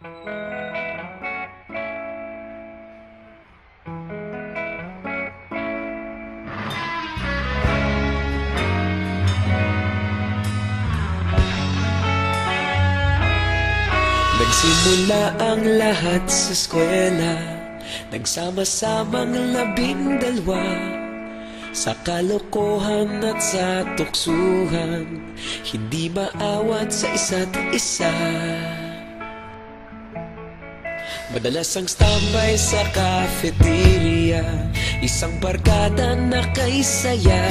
Nagsimula ang lahat sa eskwela, nagsama-samang 12 sa kalokohan at sa tuksuhan, hindi maawat sa isa't isa. Madalas ang standby sa cafeteria, isang barkada na kay saya.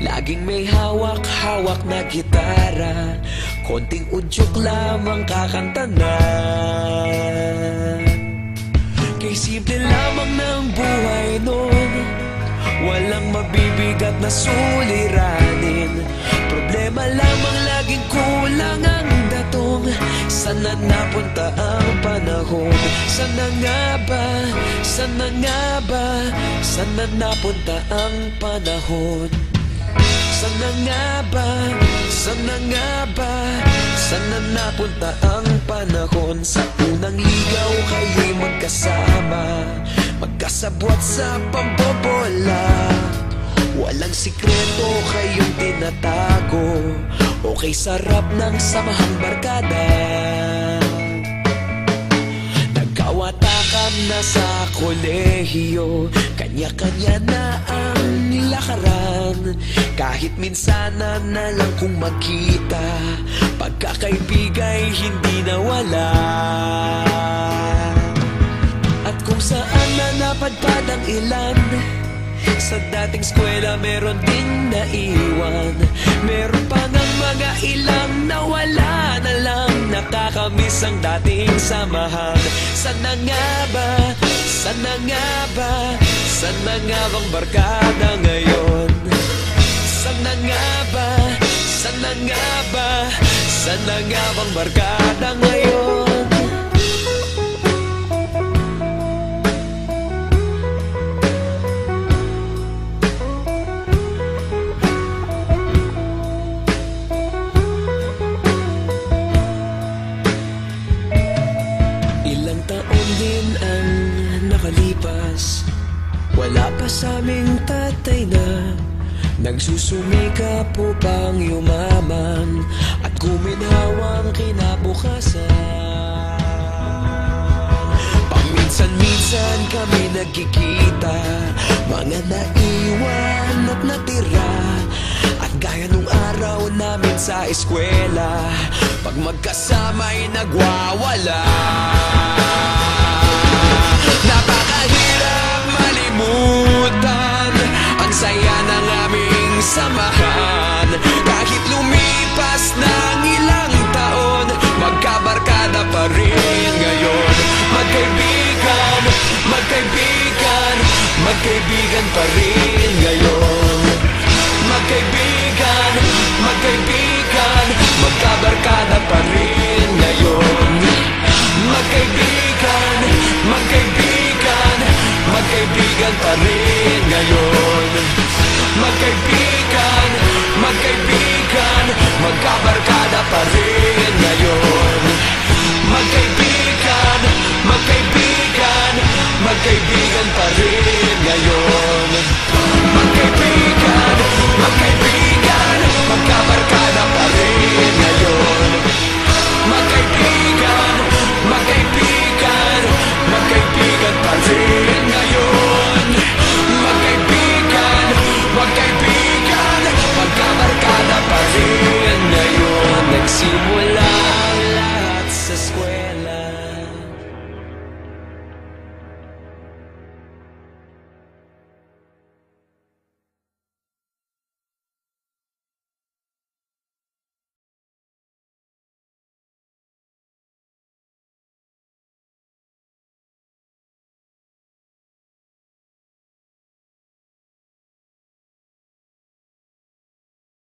Laging may hawak-hawak na gitara, konting udyok lamang kakanta na. Kay simple lamang ng buhay noon, walang mabibigat na suliranin. Problema lamang laging kulang ang datong. Sana napunta ang panahon? Sana nga ba? Sana nga ba? Sana napunta ang panahon? Sana nga ba? Sana nga ba? Sana napunta ang panahon? Sa unang ligaw kayo'y magkasama, magkasabwat sa pambobola. Walang sikreto kayong tinatago, okay sarap ng samahang barkada. Nagkawatakan na sa kolehiyo, kanya-kanya na ang lakaran. Kahit minsanan na lang kung magkita, pagkakaibigay hindi nawala. At kung saan na napadpad ang ilan, sa dating eskwela meron ding naiwan. Meron pa ngang mga ilang nawala na lang, nakakamiss ang dating samahan. Sana nga ba? Sana nga ba? Sana nga bang barkada ngayon? Sana nga ba? Sana nga ba? Sana nga bang barkada ngayon? Ilang taon din ang nakalipas, wala pa sa aming tatay na nagsusumikap upang yumaman at kuminhawang kinabukasan. Paminsan-minsan kami nagkikita, mga naiwan at natira. At gaya nung araw namin sa eskwela, pag magkasama'y nagwawala. Napakahirap malimutan ang saya ng aming samahan. Kahit lumipas ng ilang taon, magkabarkada pa rin ngayon. Magkaibigan, magkaibigan, magkaibigan pa rin